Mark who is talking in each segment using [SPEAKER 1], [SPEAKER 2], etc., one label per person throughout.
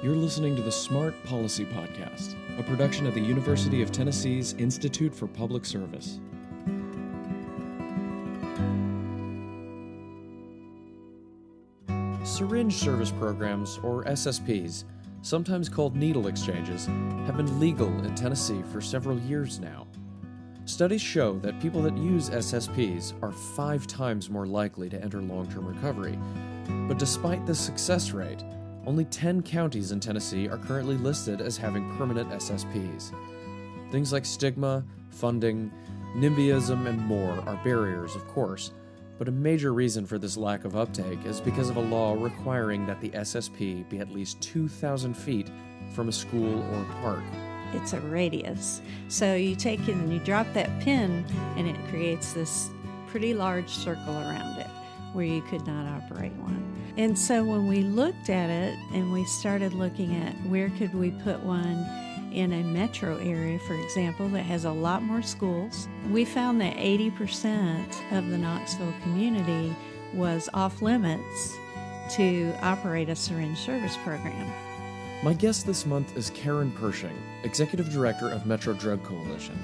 [SPEAKER 1] You're listening to the Smart Policy Podcast, a production of the University of Tennessee's Institute for Public Service. Syringe service programs, or SSPs, sometimes called needle exchanges, have been legal in Tennessee for several years now. Studies show that people that use SSPs are 5 times more likely to enter long-term recovery. But despite this success rate, only 10 counties in Tennessee are currently listed as having permanent SSPs. Things like stigma, funding, NIMBYism, and more are barriers, of course, but a major reason for this lack of uptake is because of a law requiring that the SSP be at least 2,000 feet from a school or park.
[SPEAKER 2] It's a radius. So you take it and you drop that pin, and it creates this pretty large circle around it where you could not operate one. And so when we looked at it and we started looking at where could we put one in a metro area, for example, that has a lot more schools, we found that 80% of the Knoxville community was off limits to operate a syringe service program.
[SPEAKER 1] My guest this month is Karen Pershing, Executive Director of Metro Drug Coalition.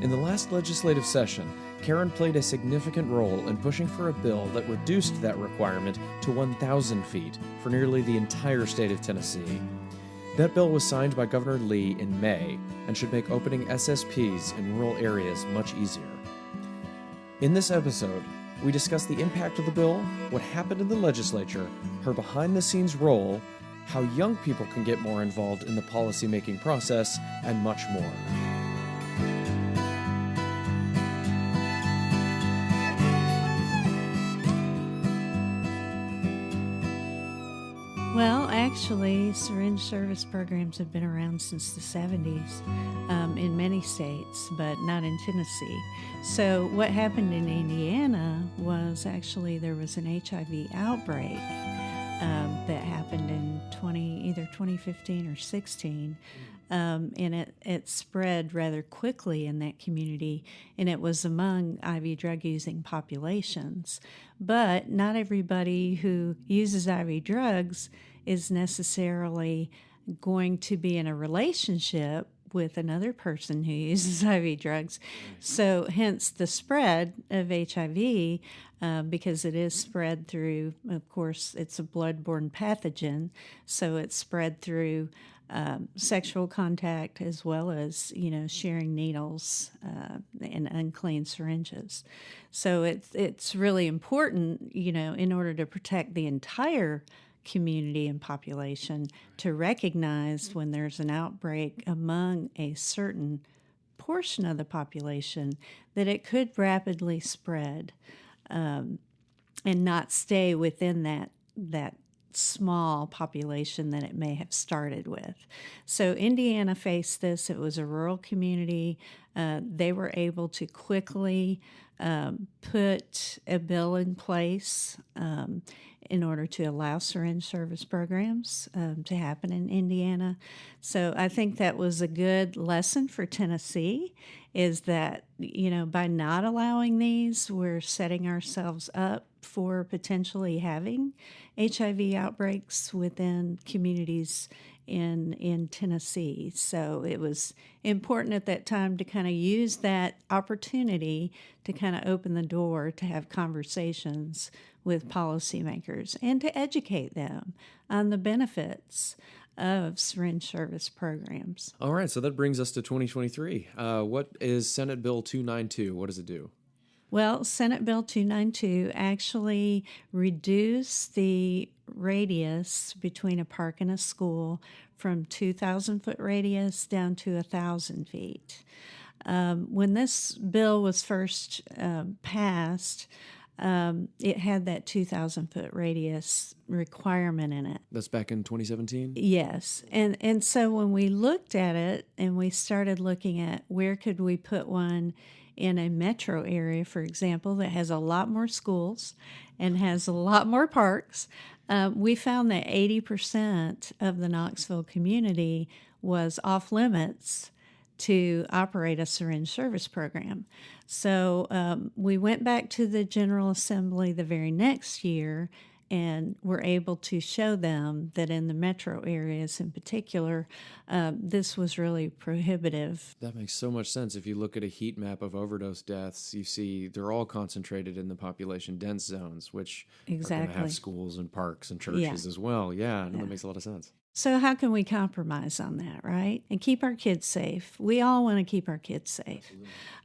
[SPEAKER 1] In the last legislative session, Karen played a significant role in pushing for a bill that reduced that requirement to 1,000 feet for nearly the entire state of Tennessee. That bill was signed by Governor Lee in May and should make opening SSPs in rural areas much easier. In this episode, we discuss the impact of the bill, what happened in the legislature, her behind-the-scenes role, how young people can get more involved in the policymaking process, and much more.
[SPEAKER 2] Well, actually, syringe service programs have been around since the 70s in many states, but not in Tennessee. So what happened in Indiana was actually there was an HIV outbreak that happened in either 2015 or 16, and it spread rather quickly in that community, and it was among IV drug-using populations. But not everybody who uses IV drugs is necessarily going to be in a relationship with another person who uses IV drugs. So hence the spread of HIV, because it is spread through, of course, it's a blood-borne pathogen, so it's spread through sexual contact as well as, sharing needles and unclean syringes. So it's really important, in order to protect the entire community and population, to recognize when there's an outbreak among a certain portion of the population that it could rapidly spread and not stay within that small population that it may have started with. So Indiana faced this. It was a rural community. They were able to quickly put a bill in place in order to allow syringe service programs to happen in Indiana. So I think that was a good lesson for Tennessee, is that, by not allowing these, we're setting ourselves up for potentially having HIV outbreaks within communities in Tennessee. So it was important at that time to kind of use that opportunity to kind of open the door to have conversations with policymakers and to educate them on the benefits of syringe service programs.
[SPEAKER 1] All right, so that brings us to 2023. What is Senate Bill 292? What does it do?
[SPEAKER 2] Well, Senate Bill 292 actually reduced the radius between a park and a school from 2,000-foot radius down to 1,000 feet. When this bill was first passed, it had that 2,000-foot radius requirement in it.
[SPEAKER 1] That's back in 2017?
[SPEAKER 2] Yes. And so when we looked at it and we started looking at where could we put one in a metro area, for example, that has a lot more schools and has a lot more parks, we found that 80% of the Knoxville community was off limits to operate a syringe service program. So we went back to the General Assembly the very next year and we're able to show them that in the metro areas in particular, this was really prohibitive.
[SPEAKER 1] That makes so much sense. If you look at a heat map of overdose deaths, you see they're all concentrated in the population dense zones, which are going to have
[SPEAKER 2] Exactly.
[SPEAKER 1] schools and parks and churches as well. Yeah, no, that makes a lot of sense.
[SPEAKER 2] So how can we compromise on that, right? And keep our kids safe. We all want to keep our kids safe.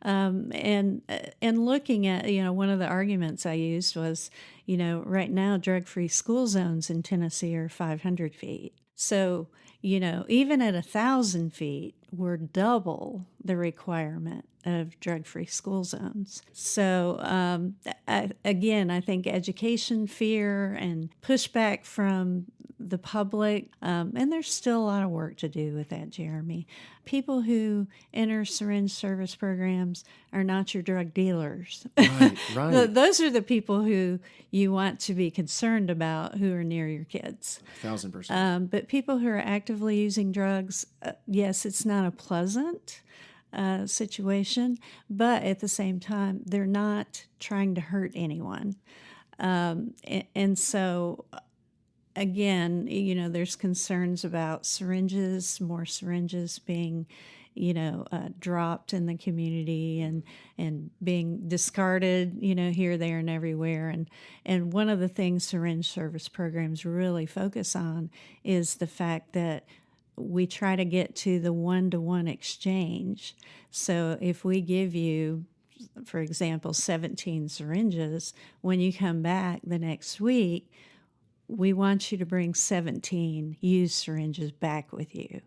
[SPEAKER 2] And looking at, one of the arguments I used was, right now drug-free school zones in Tennessee are 500 feet. So, even at 1,000 feet, we're double the requirement of drug-free school zones. So, I think education, fear, and pushback from the public, and there's still a lot of work to do with that, Jeremy. People who enter syringe service programs are not your drug dealers.
[SPEAKER 1] Right.
[SPEAKER 2] Those are the people who you want to be concerned about who are near your kids.
[SPEAKER 1] 1,000%.
[SPEAKER 2] But people who are actively using drugs, yes, it's not a pleasant situation, but at the same time, they're not trying to hurt anyone. And so, again, there's concerns about more syringes being, dropped in the community and being discarded, here, there, and everywhere. And one of the things syringe service programs really focus on is the fact that we try to get to the one-to-one exchange. So if we give you, for example, 17 syringes, when you come back the next week, we want you to bring 17 used syringes back with you.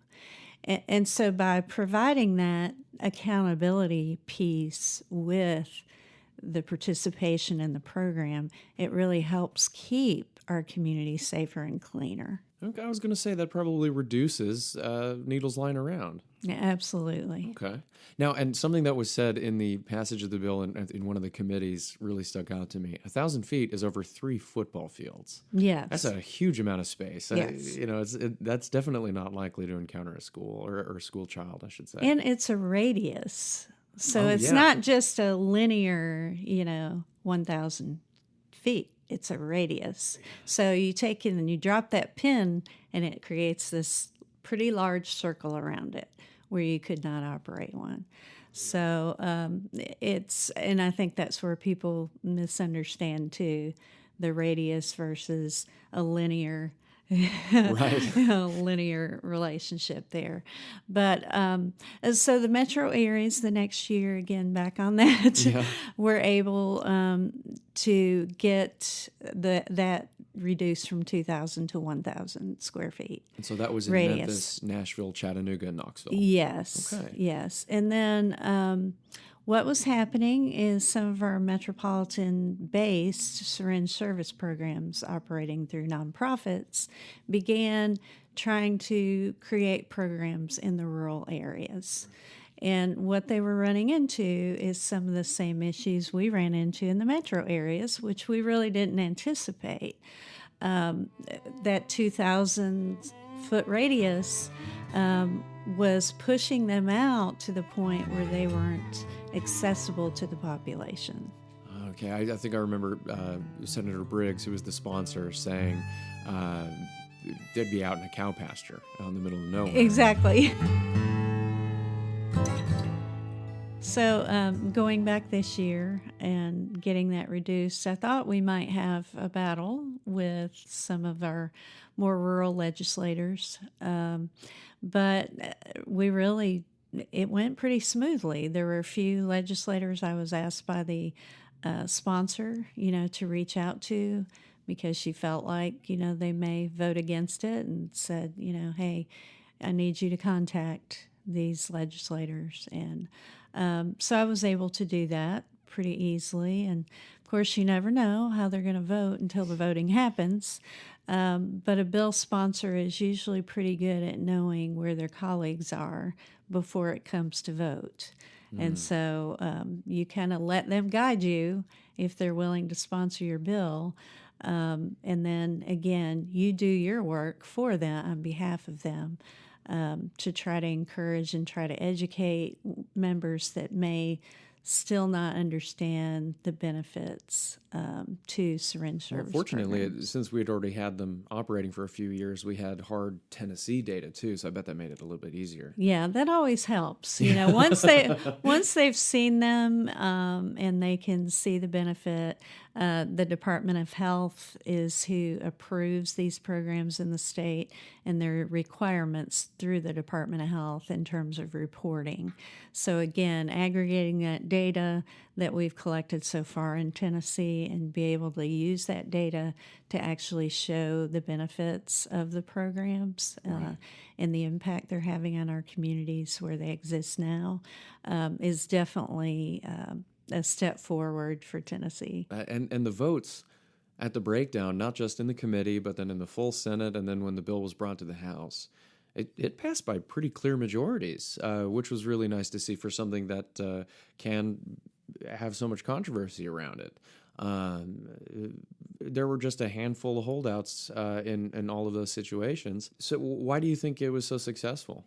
[SPEAKER 2] And so by providing that accountability piece with the participation in the program, it really helps keep our community safer and cleaner.
[SPEAKER 1] Okay, I was going to say that probably reduces needles lying around.
[SPEAKER 2] Yeah, absolutely.
[SPEAKER 1] Okay. Now, and something that was said in the passage of the bill in one of the committees really stuck out to me. 1,000 feet is over 3 football fields.
[SPEAKER 2] Yes.
[SPEAKER 1] That's a huge amount of space.
[SPEAKER 2] Yes.
[SPEAKER 1] That's definitely not likely to encounter a school or a school child, I should say.
[SPEAKER 2] And it's a radius. So it's not just a linear, 1,000 feet. It's a radius. So you take it and you drop that pin, and it creates this pretty large circle around it where you could not operate one. So and I think that's where people misunderstand too, the radius versus a linear linear relationship there. But so the metro areas the next year, again, back on that, we're able to get that reduced from 2,000 to 1,000 square feet.
[SPEAKER 1] And so that was in
[SPEAKER 2] radius.
[SPEAKER 1] Memphis, Nashville, Chattanooga, and Knoxville.
[SPEAKER 2] Yes.
[SPEAKER 1] Okay.
[SPEAKER 2] Yes. And then what was happening is some of our metropolitan-based syringe service programs operating through nonprofits began trying to create programs in the rural areas. And what they were running into is some of the same issues we ran into in the metro areas, which we really didn't anticipate. That 2,000-foot radius was pushing them out to the point where they weren't accessible to the population.
[SPEAKER 1] Okay, I think I remember Senator Briggs, who was the sponsor, saying they'd be out in a cow pasture out in the middle of nowhere.
[SPEAKER 2] Exactly. So going back this year and getting that reduced, I thought we might have a battle with some of our more rural legislators, but it went pretty smoothly. There were a few legislators I was asked by the sponsor, to reach out to because she felt like, they may vote against it, and said, hey, I need you to contact these legislators. And so I was able to do that pretty easily. And of course, you never know how they're going to vote until the voting happens. But a bill sponsor is usually pretty good at knowing where their colleagues are before it comes to vote. And so you kind of let them guide you if they're willing to sponsor your bill. And then, again, you do your work for them on behalf of them. To try to encourage and try to educate members that may still not understand the benefits to syringe
[SPEAKER 1] Well,
[SPEAKER 2] service
[SPEAKER 1] fortunately,
[SPEAKER 2] programs.
[SPEAKER 1] since we had already had them operating for a few years, we had hard Tennessee data too, so I bet that made it a little bit easier.
[SPEAKER 2] Yeah, that always helps. Once they've seen them and they can see the benefit, the Department of Health is who approves these programs in the state, and there are requirements through the Department of Health in terms of reporting. So again, aggregating that data that we've collected so far in Tennessee and be able to use that data to actually show the benefits of the programs and the impact they're having on our communities where they exist now is definitely a step forward for Tennessee.
[SPEAKER 1] And the votes at the breakdown, not just in the committee, but then in the full Senate, and then when the bill was brought to the House, it passed by pretty clear majorities, which was really nice to see for something that can have so much controversy around it. There were just a handful of holdouts in all of those situations. So why do you think it was so successful?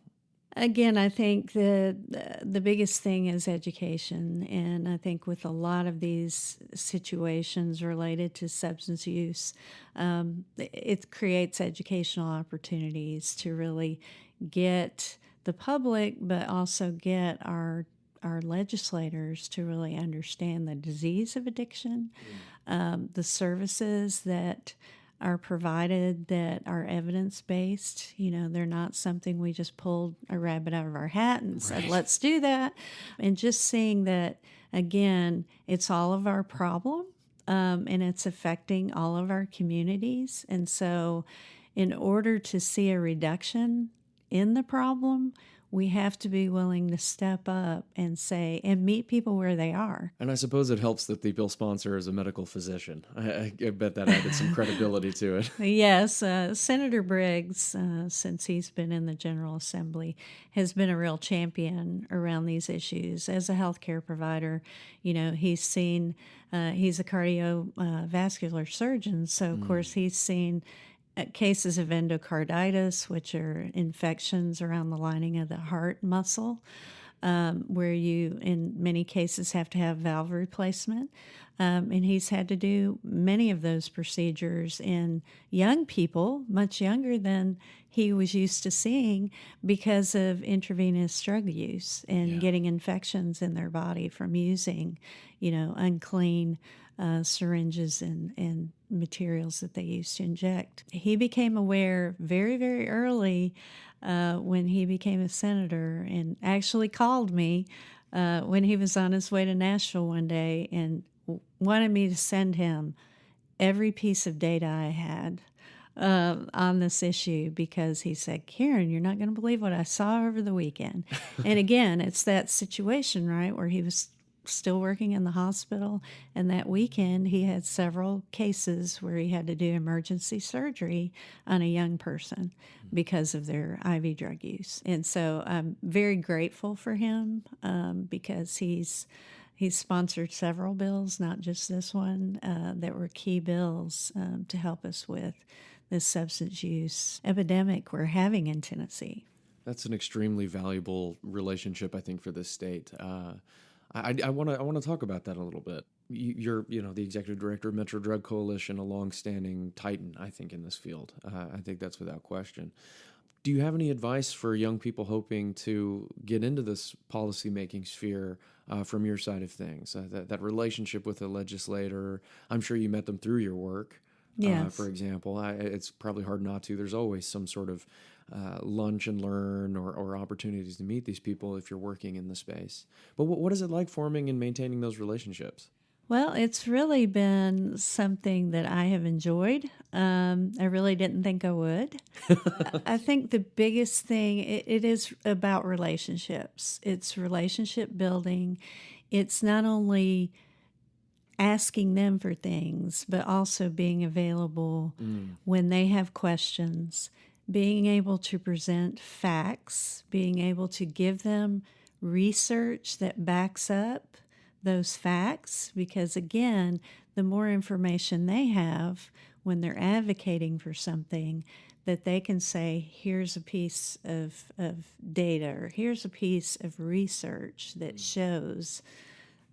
[SPEAKER 2] Again, I think the biggest thing is education, and I think with a lot of these situations related to substance use, it creates educational opportunities to really get the public, but also get our legislators to really understand the disease of addiction, the services that are provided that are evidence-based. They're not something we just pulled a rabbit out of our hat and said, let's do that. And just seeing that, again, it's all of our problem, and it's affecting all of our communities. And so in order to see a reduction in the problem, we have to be willing to step up and say, and meet people where they are.
[SPEAKER 1] And I suppose it helps that the bill sponsor is a medical physician. I bet that added some credibility to it.
[SPEAKER 2] Yes, Senator Briggs, since he's been in the General Assembly, has been a real champion around these issues. As a healthcare provider, he's seen, he's a cardiovascular surgeon, so of course he's seen cases of endocarditis, which are infections around the lining of the heart muscle, where you, in many cases, have to have valve replacement. And he's had to do many of those procedures in young people, much younger than he was used to seeing, because of intravenous drug use and getting infections in their body from using, unclean syringes and materials that they used to inject. He became aware very, very early when he became a senator, and actually called me when he was on his way to Nashville one day and wanted me to send him every piece of data I had on this issue, because he said, Karen, you're not going to believe what I saw over the weekend. And again, it's that situation, right, where he was still working in the hospital, and that weekend he had several cases where he had to do emergency surgery on a young person because of their IV drug use. And so I'm very grateful for him because he's sponsored several bills, not just this one, that were key bills to help us with this substance use epidemic we're having in Tennessee.
[SPEAKER 1] That's an extremely valuable relationship, I think, for this state. I want to talk about that a little bit. You're the executive director of Metro Drug Coalition, a longstanding titan, I think, in this field. I think that's without question. Do you have any advice for young people hoping to get into this policymaking sphere from your side of things? That relationship with a legislator, I'm sure you met them through your work.
[SPEAKER 2] Yes.
[SPEAKER 1] For example, it's probably hard not to. There's always some sort of lunch and learn or opportunities to meet these people if you're working in the space. But what is it like forming and maintaining those relationships?
[SPEAKER 2] Well, it's really been something that I have enjoyed. I really didn't think I would. I think the biggest thing, it is about relationships. It's relationship building. It's not only asking them for things, but also being available when they have questions, being able to present facts, being able to give them research that backs up those facts, because again, the more information they have when they're advocating for something, that they can say, here's a piece of data, or here's a piece of research that shows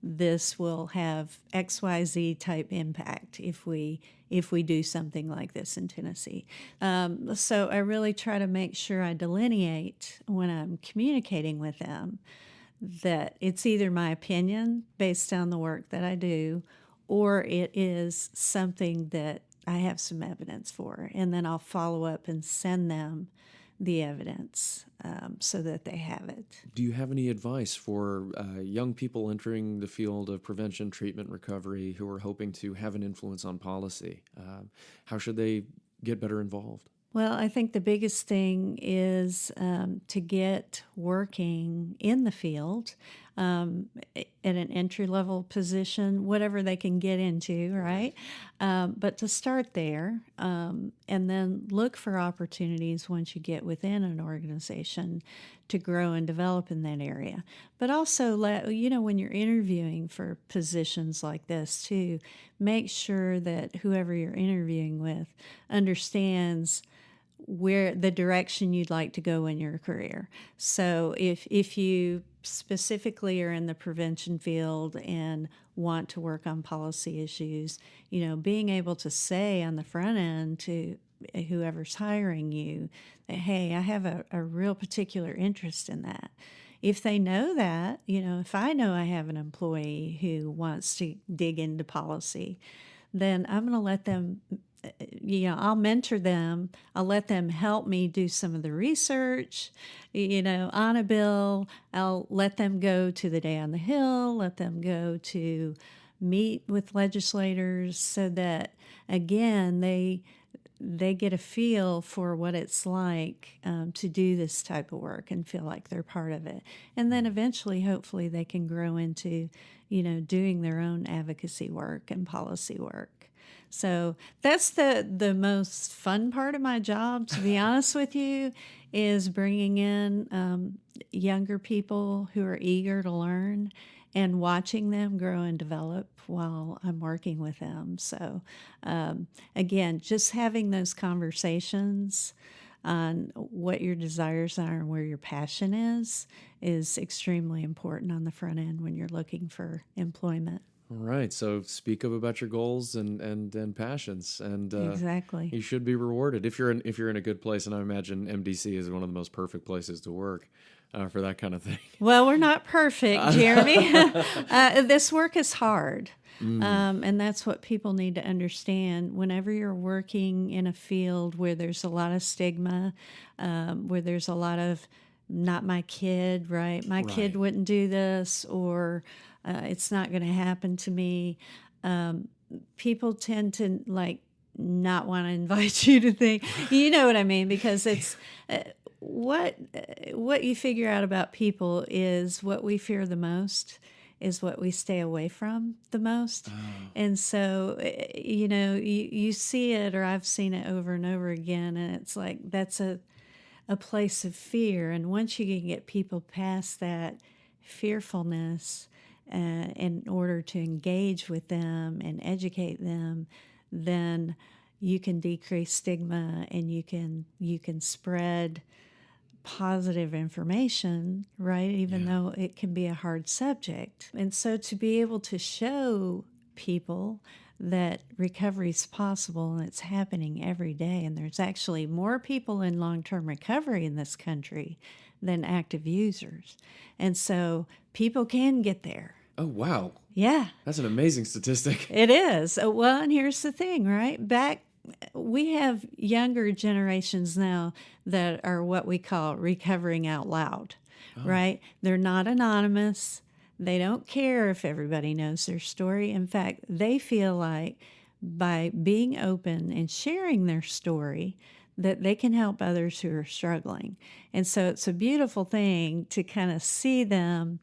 [SPEAKER 2] this will have XYZ type impact if we do something like this in Tennessee. So I really try to make sure I delineate when I'm communicating with them that it's either my opinion based on the work that I do, or it is something that I have some evidence for, and then I'll follow up and send them the evidence so that they have it.
[SPEAKER 1] Do you have any advice for young people entering the field of prevention, treatment, recovery who are hoping to have an influence on policy? How should they get better involved?
[SPEAKER 2] Well, I think the biggest thing is to get working in the field at an entry-level position, whatever they can get into, right? But to start there and then look for opportunities once you get within an organization to grow and develop in that area. But also, when you're interviewing for positions like this too, make sure that whoever you're interviewing with understands where the direction you'd like to go in your career. So if you specifically are in the prevention field and want to work on policy issues, being able to say on the front end to whoever's hiring you that, hey, I have a real particular interest in that. If they know that, if I know I have an employee who wants to dig into policy, then I'm going to let them, I'll mentor them. I'll let them help me do some of the research, on a bill. I'll let them go to the Day on the Hill, let them go to meet with legislators so that, again, they get a feel for what it's like to do this type of work and feel like they're part of it. And then eventually, hopefully, they can grow into, doing their own advocacy work and policy work. So that's the most fun part of my job, to be honest with you, is bringing in younger people who are eager to learn and watching them grow and develop while I'm working with them. So, again, just having those conversations on what your desires are and where your passion is extremely important on the front end when you're looking for employment.
[SPEAKER 1] All right. So speak up about your goals and passions, and
[SPEAKER 2] exactly.
[SPEAKER 1] You should be rewarded if you're in a good place. And I imagine MDC is one of the most perfect places to work for that kind of thing.
[SPEAKER 2] Well, we're not perfect, Jeremy. This work is hard. And that's what people need to understand. Whenever you're working in a field where there's a lot of stigma, where there's a lot of not my kid, right? My kid wouldn't do this, or it's not going to happen to me. People tend to not want to invite you to think, you know what I mean? Because it's what you figure out about people is what we fear the most is what we stay away from the most. And so, you see it, or I've seen it over and over again, and it's like that's a place of fear. And once you can get people past that fearfulness in order to engage with them and educate them, then you can decrease stigma and you can spread positive information, right? Even though it can be a hard subject. And so to be able to show people that recovery is possible and it's happening every day, and there's actually more people in long-term recovery in this country than active users. And so people can get there.
[SPEAKER 1] Oh, wow.
[SPEAKER 2] Yeah.
[SPEAKER 1] That's an amazing statistic.
[SPEAKER 2] It is. Well, and here's the thing, right? We have younger generations now that are what we call recovering out loud, right? They're not anonymous. They don't care if everybody knows their story. In fact, they feel like by being open and sharing their story, that they can help others who are struggling. And so it's a beautiful thing to kind of see them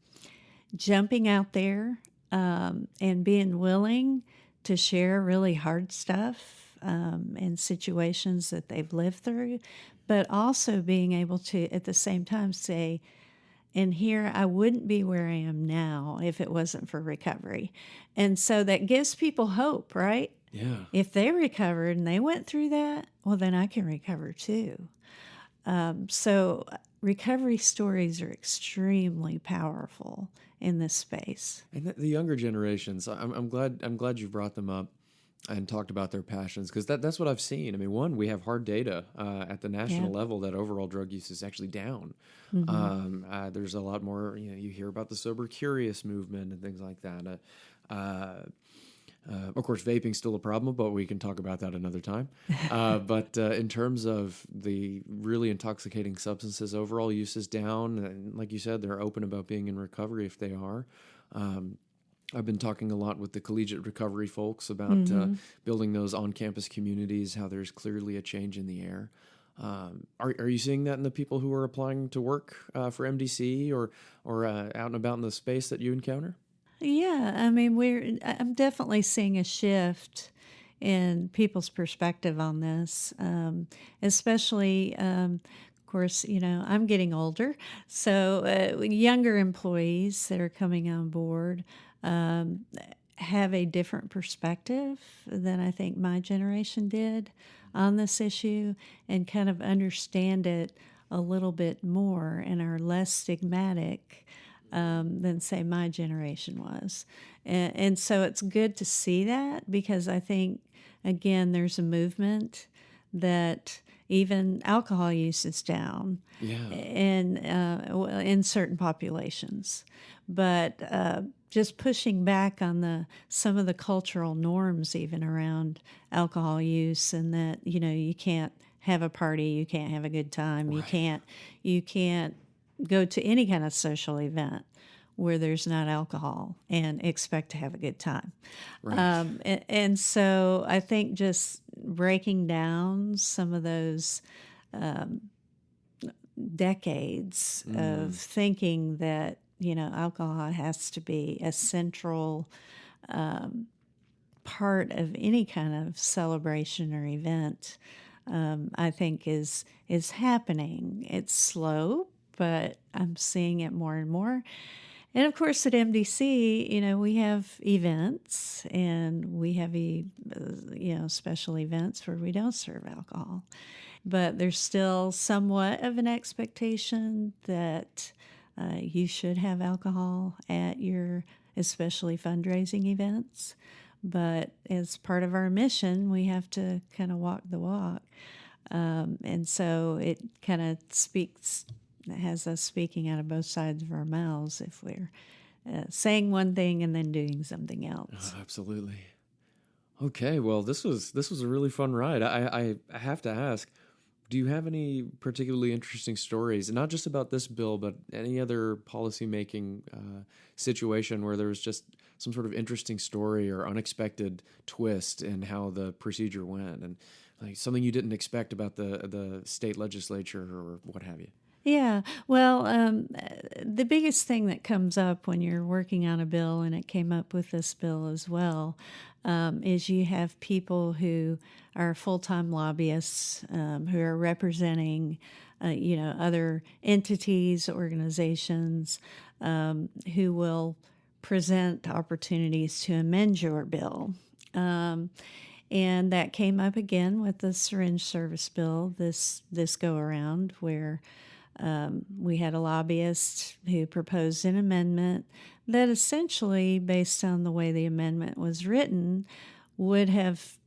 [SPEAKER 2] jumping out there and being willing to share really hard stuff and situations that they've lived through, but also being able to, at the same time, say, and here I wouldn't be where I am now if it wasn't for recovery. And so that gives people hope, right?
[SPEAKER 1] Yeah.
[SPEAKER 2] If they recovered and they went through that, well, then I can recover too. So recovery stories are extremely powerful in this space.
[SPEAKER 1] And the younger generations, I'm glad you brought them up and talked about their passions, because that's what I've seen. I mean, one, we have hard data at the national
[SPEAKER 2] Yeah.
[SPEAKER 1] level that overall drug use is actually down.
[SPEAKER 2] Mm-hmm.
[SPEAKER 1] There's a lot more, you hear about the sober curious movement and things like that. Of course, vaping's still a problem, but we can talk about that another time. But in terms of the really intoxicating substances, overall use is down. And like you said, they're open about being in recovery if they are. I've been talking a lot with the collegiate recovery folks about building those on-campus communities, how there's clearly a change in the air. Are you seeing that in the people who are applying to work for MDC or out and about in the space that you encounter?
[SPEAKER 2] Yeah, I mean, I'm definitely seeing a shift in people's perspective on this, especially, of course, I'm getting older, so younger employees that are coming on board um, have a different perspective than I think my generation did on this issue and kind of understand it a little bit more and are less stigmatic than, say, my generation was. And so it's good to see that because I think, again, there's a movement that even alcohol use is down
[SPEAKER 1] Yeah.
[SPEAKER 2] in certain populations. But just pushing back on some of the cultural norms even around alcohol use and that, you can't have a party, you can't have a good time,
[SPEAKER 1] Right.
[SPEAKER 2] you can't go to any kind of social event where there's not alcohol and expect to have a good time.
[SPEAKER 1] Right.
[SPEAKER 2] And so I think just breaking down some of those decades of thinking that, alcohol has to be a central part of any kind of celebration or event, I think is happening. It's slow, but I'm seeing it more and more. And of course, at MDC, we have events and we have special events where we don't serve alcohol, but there's still somewhat of an expectation that you should have alcohol at your especially fundraising events. But as part of our mission, we have to kind of walk the walk. And so it kind of has us speaking out of both sides of our mouths if we're saying one thing and then doing something else.
[SPEAKER 1] Oh, absolutely. Okay, well, this was a really fun ride. I have to ask, do you have any particularly interesting stories, not just about this bill, but any other policymaking situation where there was just some sort of interesting story or unexpected twist in how the procedure went, and like something you didn't expect about the state legislature or what have you?
[SPEAKER 2] Yeah, well, the biggest thing that comes up when you're working on a bill, and it came up with this bill as well, is you have people who are full-time lobbyists who are representing, other entities, organizations who will present opportunities to amend your bill. And that came up again with the syringe service bill this go around, where we had a lobbyist who proposed an amendment that essentially, based on the way the amendment was written, would have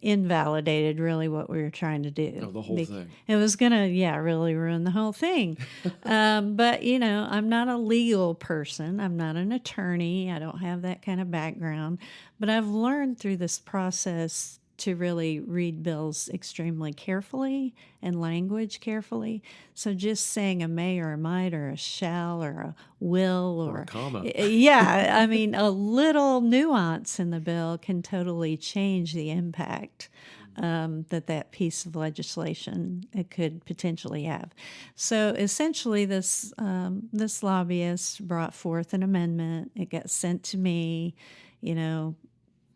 [SPEAKER 2] invalidated really what we were trying to do.
[SPEAKER 1] Oh, the whole thing.
[SPEAKER 2] It was going to, really ruin the whole thing. But, I'm not a legal person. I'm not an attorney. I don't have that kind of background. But I've learned through this process to really read bills extremely carefully and language carefully. So just saying a may or a might or a shall or a will
[SPEAKER 1] Or a comma.
[SPEAKER 2] yeah, I mean, a little nuance in the bill can totally change the impact that piece of legislation it could potentially have. So essentially, this lobbyist brought forth an amendment. It got sent to me,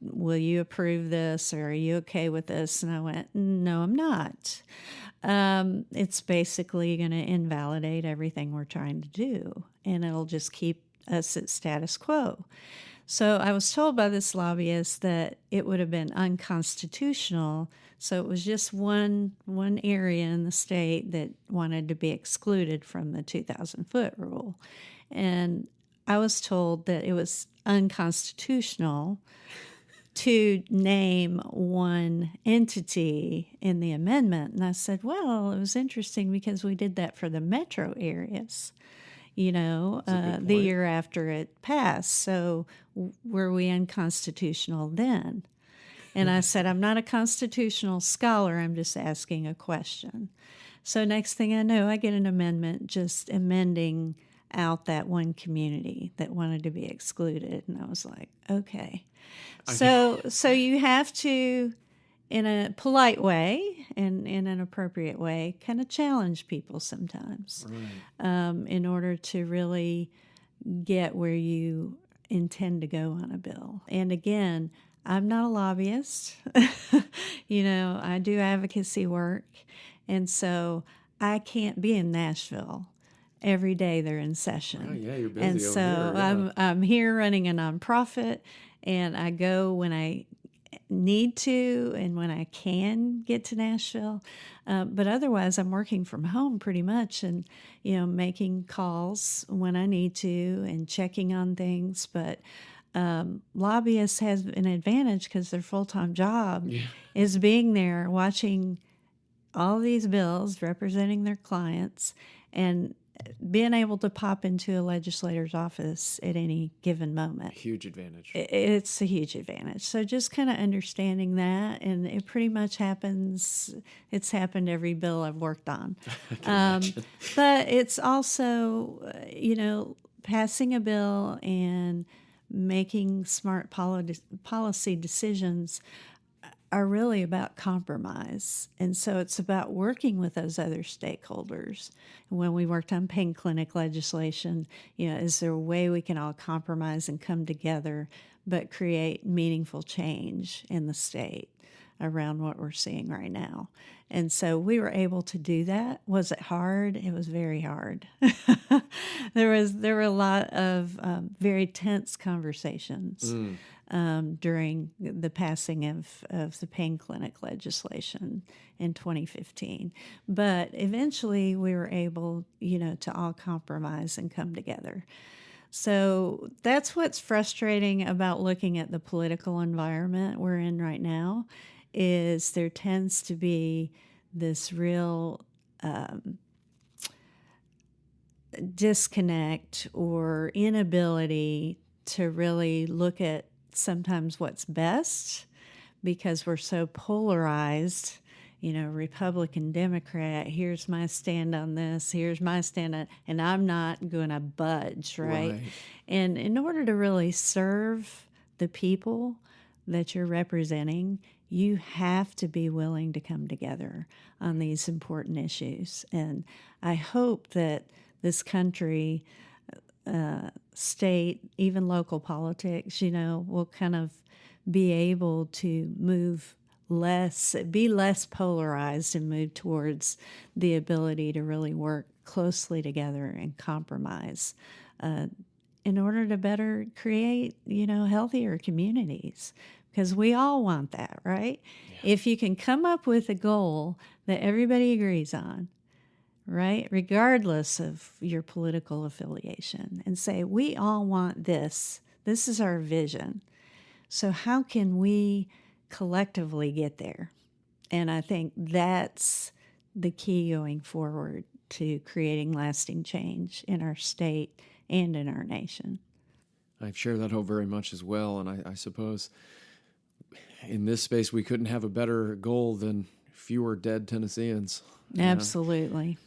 [SPEAKER 2] will you approve this, or are you okay with this? And I went, no, I'm not. It's basically going to invalidate everything we're trying to do, and it'll just keep us at status quo. So I was told by this lobbyist that it would have been unconstitutional. So it was just one area in the state that wanted to be excluded from the 2,000-foot rule. And I was told that it was unconstitutional to name one entity in the amendment. And I said, well, it was interesting because we did that for the metro areas, the year after it passed. So were we unconstitutional then? And I said, I'm not a constitutional scholar. I'm just asking a question. So next thing I know, I get an amendment just amending out that one community that wanted to be excluded. And I was like, okay. So you have to, in a polite way and in an appropriate way, kind of challenge people sometimes, in order to really get where you intend to go on a bill. And again, I'm not a lobbyist. I do advocacy work. And so I can't be in Nashville every day they're in session.
[SPEAKER 1] Oh, yeah, you're busy
[SPEAKER 2] and
[SPEAKER 1] over
[SPEAKER 2] so
[SPEAKER 1] here, yeah.
[SPEAKER 2] I'm here running a nonprofit, and I go when I need to and when I can get to Nashville. But otherwise, I'm working from home pretty much and, making calls when I need to and checking on things. But lobbyists have an advantage because their full-time job is being there watching all these bills, representing their clients, and being able to pop into a legislator's office at any given moment.
[SPEAKER 1] Huge advantage.
[SPEAKER 2] It's a huge advantage. So just kind of understanding that, and it pretty much happens. It's happened every bill I've worked on. But it's also, passing a bill and making smart policy decisions are really about compromise. And so it's about working with those other stakeholders. When we worked on pain clinic legislation, is there a way we can all compromise and come together but create meaningful change in the state around what we're seeing right now? And so we were able to do that. Was it hard? It was very hard. There were a lot of very tense conversations during the passing of the pain clinic legislation in 2015. But eventually we were able, to all compromise and come together. So that's what's frustrating about looking at the political environment we're in right now, is there tends to be this real disconnect or inability to really look at sometimes what's best, because we're so polarized, Republican, Democrat, here's my stand on this, here's my stand on, and I'm not going to budge, right? And in order to really serve the people that you're representing, you have to be willing to come together on these important issues. And I hope that this country, state, even local politics, will kind of be able to be less polarized and move towards the ability to really work closely together and compromise in order to better create, healthier communities. Because we all want that, right? Yeah. If you can come up with a goal that everybody agrees on, right, regardless of your political affiliation, and say, we all want this. This is our vision. So how can we collectively get there? And I think that's the key going forward to creating lasting change in our state and in our nation.
[SPEAKER 1] I share that hope very much as well. And I suppose in this space, we couldn't have a better goal than fewer dead Tennesseans.
[SPEAKER 2] Absolutely.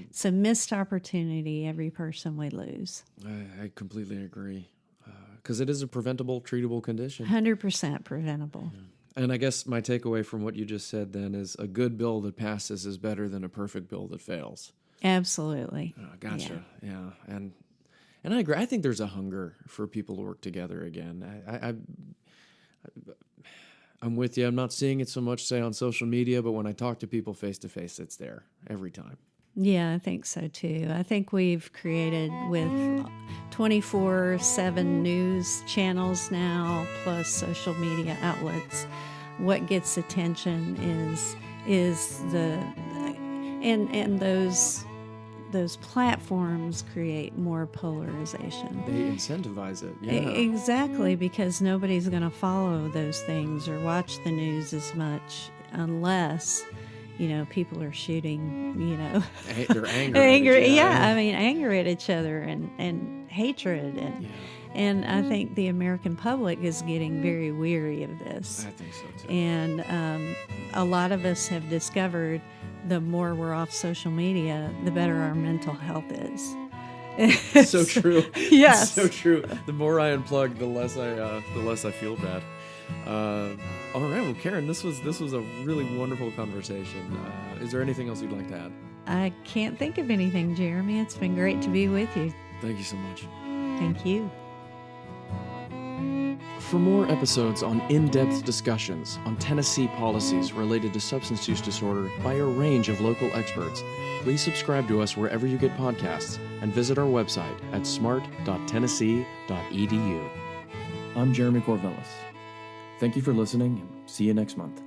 [SPEAKER 2] It's a missed opportunity, every person we lose.
[SPEAKER 1] I completely agree. Because it is a preventable, treatable condition.
[SPEAKER 2] 100% preventable.
[SPEAKER 1] Yeah. And I guess my takeaway from what you just said then is a good bill that passes is better than a perfect bill that fails.
[SPEAKER 2] Absolutely.
[SPEAKER 1] Gotcha. Yeah. And I agree. I think there's a hunger for people to work together again. I'm with you. I'm not seeing it so much, say, on social media, but when I talk to people face to face, it's there every time.
[SPEAKER 2] Yeah, I think so too. I think we've created with 24/7 news channels now, plus social media outlets. What gets attention is the and those platforms create more polarization.
[SPEAKER 1] They incentivize it. Yeah.
[SPEAKER 2] Exactly, because nobody's going to follow those things or watch the news as much unless, people are shooting,
[SPEAKER 1] They're angry.
[SPEAKER 2] anger at each other and hatred. And I think the American public is getting very weary of this.
[SPEAKER 1] I think so too.
[SPEAKER 2] And a lot of us have discovered the more we're off social media, the better our mental health is.
[SPEAKER 1] So true.
[SPEAKER 2] Yes.
[SPEAKER 1] So true. The more I unplug, the less I feel bad. All right. Well, Karen, this was a really wonderful conversation. Is there anything else you'd like to add?
[SPEAKER 2] I can't think of anything, Jeremy. It's been great to be with you.
[SPEAKER 1] Thank you so much.
[SPEAKER 2] Thank you.
[SPEAKER 1] For more episodes on in-depth discussions on Tennessee policies related to substance use disorder by a range of local experts, please subscribe to us wherever you get podcasts and visit our website at smart.tennessee.edu. I'm Jeremy Corvelis. Thank you for listening, and see you next month.